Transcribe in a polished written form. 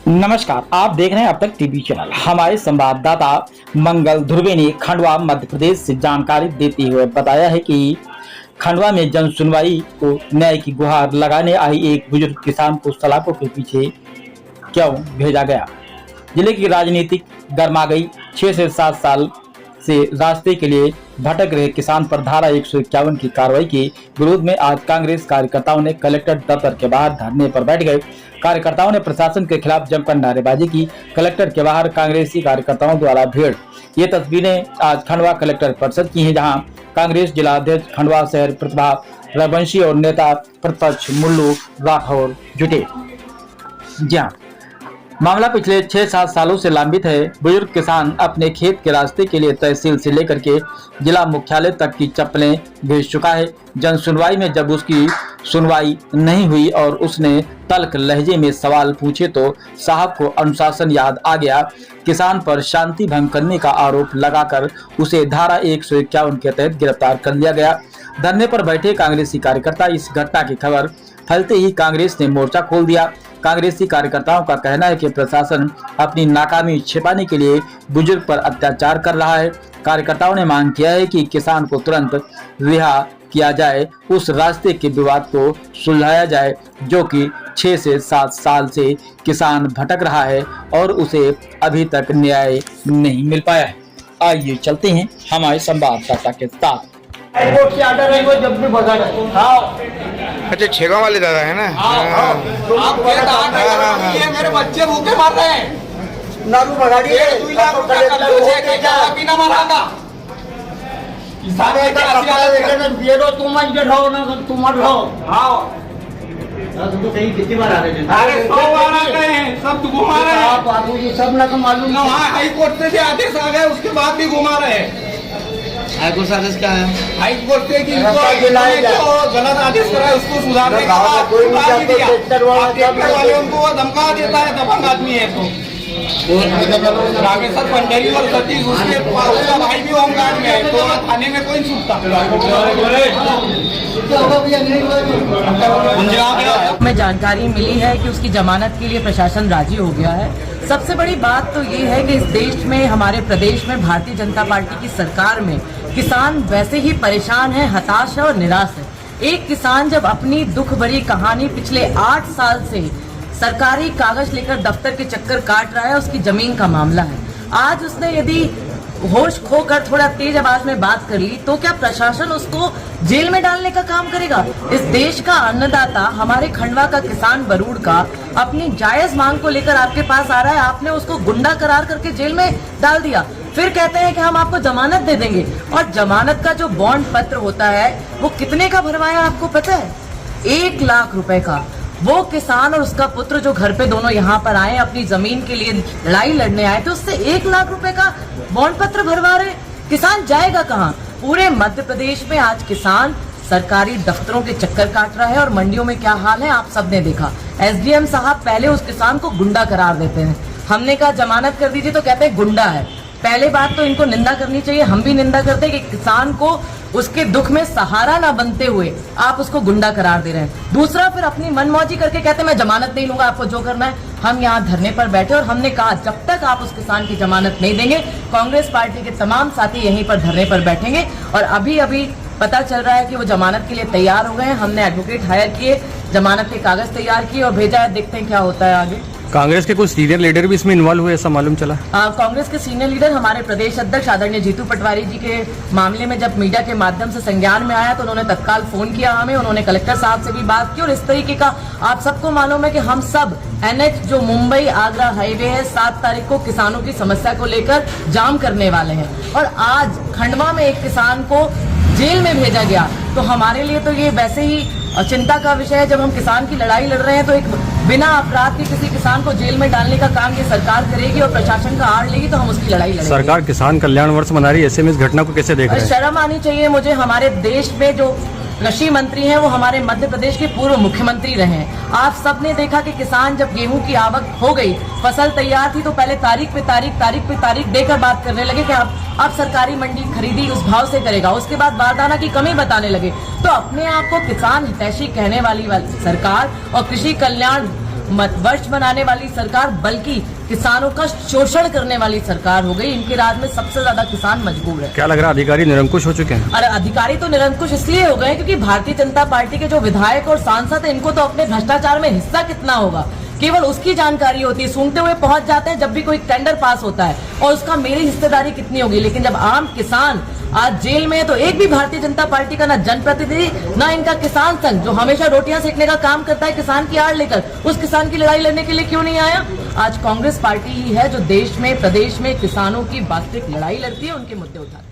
नमस्कार, आप देख रहे हैं अब तक टीवी चैनल। हमारे संवाददाता मंगल ध्रुवे ने खंडवा मध्य प्रदेश से जानकारी देते हुए बताया है कि खंडवा में जन सुनवाई को न्याय की गुहार लगाने आई एक बुजुर्ग किसान को सलाखों के पीछे क्यों भेजा गया। जिले की राजनीतिक गर्मा गई। 6 से 7 साल से रास्ते के लिए भटक रहे किसान पर धारा 151 की कार्रवाई के विरोध में आज कांग्रेस कार्यकर्ताओं ने कलेक्टर दफ्तर के बाहर धरने पर बैठ गए। कार्यकर्ताओं ने प्रशासन के खिलाफ जमकर नारेबाजी की। कलेक्टर के बाहर कांग्रेसी कार्यकर्ताओं द्वारा भीड़। ये तस्वीरें आज खंडवा कलेक्टर परिषद की हैं, जहां कांग्रेस जिला अध्यक्ष खंडवा शहर प्रतिभा रघुवंशी और नेता प्रतिपक्ष मुल्लू राठौर जुटे। जी हाँ, मामला पिछले 6-7 सालों से लंबित है। बुजुर्ग किसान अपने खेत के रास्ते के लिए तहसील से लेकर के जिला मुख्यालय तक की चप्पलें भेज चुका है। जन सुनवाई में जब उसकी सुनवाई नहीं हुई और उसने तल्ख लहजे में सवाल पूछे तो साहब को अनुशासन याद आ गया। किसान पर शांति भंग करने का आरोप लगाकर उसे धारा 151 के तहत गिरफ्तार कर लिया गया। धरने पर बैठे कांग्रेसी कार्यकर्ता इस घटना की खबर फैलते ही कांग्रेस ने मोर्चा खोल दिया। कांग्रेसी कार्यकर्ताओं का कहना है कि प्रशासन अपनी नाकामी छिपाने के लिए बुजुर्ग पर अत्याचार कर रहा है। कार्यकर्ताओं ने मांग किया है कि किसान को तुरंत रिहा किया जाए, उस रास्ते के विवाद को सुलझाया जाए जो कि 6 से 7 साल से किसान भटक रहा है और उसे अभी तक न्याय नहीं मिल पाया है। आइए चलते हैं हमारे संवाददाता के साथ। हाईकोर्ट से आर्डर है वो जब भी बता रहे। हाँ अच्छा, छेगा वाले दादा है ना। आप मेरे बच्चे भूखे मर रहे हैं। नारू भगा दिए। 2 लाख रुपया क्या बिना मरागा किसान ये दो तुम रहो ना तुम रहो। हाँ कितनी बार आ रहे हैं? अरे 100 बार आ गए हैं, सब घुमा रहे हैं। बाबू जी सब ना मालूम ना, वहाँ हाईकोर्ट से आदेश आ गए, उसके बाद भी घुमा रहे हैं। हाईकोर्ट से आदेश क्या है? हाईकोर्ट से कि गलत आदेश करा है उसको सुधारने का वाले उनको धमका देता है। दबंग आदमी है तो रामेश्वर पंडेरी और सतीश उसका भाई भी होमगार्ड में है, तो थाने में कोई छूटता में जानकारी मिली है कि उसकी जमानत के लिए प्रशासन राजी हो गया है। सबसे बड़ी बात तो ये है कि इस देश में, हमारे प्रदेश में भारतीय जनता पार्टी की सरकार में किसान वैसे ही परेशान है, हताश है और निराश है। एक किसान जब अपनी दुख भरी कहानी पिछले 8 साल से सरकारी कागज लेकर दफ्तर के चक्कर काट रहा है, उसकी जमीन का मामला है। आज उसने यदि होश खोकर थोड़ा तेज आवाज में बात कर ली तो क्या प्रशासन उसको जेल में डालने का काम करेगा? इस देश का अन्नदाता, हमारे खंडवा का किसान बरूड़ का अपनी जायज मांग को लेकर आपके पास आ रहा है, आपने उसको गुंडा करार करके जेल में डाल दिया। फिर कहते हैं कि हम आपको जमानत दे देंगे, और जमानत का जो बॉन्ड पत्र होता है वो कितने का भरवाया आपको पता है? 1 लाख रुपए का। वो किसान और उसका पुत्र जो घर पे दोनों यहाँ पर आए, अपनी जमीन के लिए लड़ाई लड़ने आए थे, उससे 1 लाख रुपए का बॉन्ड पत्र भरवा रहे। किसान जाएगा कहाँ? पूरे मध्य प्रदेश में आज किसान सरकारी दफ्तरों के चक्कर काट रहा है और मंडियों में क्या हाल है आप सबने देखा। एसडीएम साहब पहले उस किसान को गुंडा करार देते हैं। हमने कहा जमानत कर दीजिए तो कहते हैं गुंडा है। पहले बात तो इनको निंदा करनी चाहिए, हम भी निंदा करते हैं कि किसान को उसके दुख में सहारा ना बनते हुए आप उसको गुंडा करार दे रहे हैं। दूसरा, फिर अपनी मनमौजी करके कहते हैं मैं जमानत नहीं लूंगा, आपको जो करना है। हम यहाँ धरने पर बैठे और हमने कहा जब तक आप उस किसान की जमानत नहीं देंगे, कांग्रेस पार्टी के तमाम साथी यहीं पर धरने पर बैठेंगे। और अभी अभी पता चल रहा है कि वो जमानत के लिए तैयार हो गए हैं। हमने एडवोकेट हायर किए, जमानत के कागज तैयार किए और भेजा है, देखते हैं क्या होता है आगे। कांग्रेस के कुछ सीनियर लीडर भी इसमें इन्वॉल्व हुए, ऐसा मालूम चला। कांग्रेस के सीनियर लीडर, हमारे प्रदेश अध्यक्ष आदरणीय जीतू पटवारी जी के मामले में जब मीडिया के माध्यम से संज्ञान में आया तो उन्होंने तत्काल फोन किया हमें, उन्होंने कलेक्टर साहब से भी बात की। और इस तरीके का आप सबको मालूम है कि हम सब NH जो मुंबई आगरा हाईवे है 7 तारीख को किसानों की समस्या को लेकर जाम करने वाले हैं, और आज खंडवा में एक किसान को जेल में भेजा गया। तो हमारे लिए तो ये वैसे ही चिंता का विषय है। जब हम किसान की लड़ाई लड़ रहे हैं तो एक बिना अपराध के किसी किसान को जेल में डालने का काम ये सरकार करेगी और प्रशासन का आड़ लेगी तो हम उसकी लड़ाई लड़ेंगे। सरकार किसान कल्याण वर्ष मना रही है, ऐसे में इस घटना को कैसे देख रहे हैं? शर्म आनी चाहिए मुझे। हमारे देश में जो कृषि मंत्री हैं वो हमारे मध्य प्रदेश के पूर्व मुख्यमंत्री रहे हैं। आप सबने देखा कि किसान जब गेहूं की आवक हो गई, फसल तैयार थी, तो पहले तारीख पे तारीख देकर बात करने लगे कि अब सरकारी मंडी खरीदी उस भाव से करेगा। उसके बाद बारदाना की कमी बताने लगे। तो अपने आप को किसान हितैषी कहने वाली सरकार और कृषि कल्याण वर्ष मनाने वाली सरकार बल्कि किसानों का शोषण करने वाली सरकार हो गई। इनके राज में सबसे ज्यादा किसान मजबूर है। क्या लग रहा है अधिकारी निरंकुश हो चुके हैं? अरे अधिकारी तो निरंकुश इसलिए हो गए क्योंकि भारतीय जनता पार्टी के जो विधायक और सांसद हैं, इनको तो अपने भ्रष्टाचार में हिस्सा कितना होगा केवल उसकी जानकारी होती है। सूंघते हुए पहुंच जाते हैं जब भी कोई टेंडर पास होता है और उसका मेरी हिस्सेदारी कितनी होगी। लेकिन जब आम किसान आज जेल में है तो एक भी भारतीय जनता पार्टी का ना जनप्रतिनिधि ना इनका किसान संघ, जो हमेशा रोटियां सेकने का काम करता है किसान की आड़ लेकर, उस किसान की लड़ाई लड़ने के लिए क्यों नहीं आया। आज कांग्रेस पार्टी ही है जो देश में प्रदेश में किसानों की वास्तविक लड़ाई लड़ती है, उनके मुद्दे उठाती है।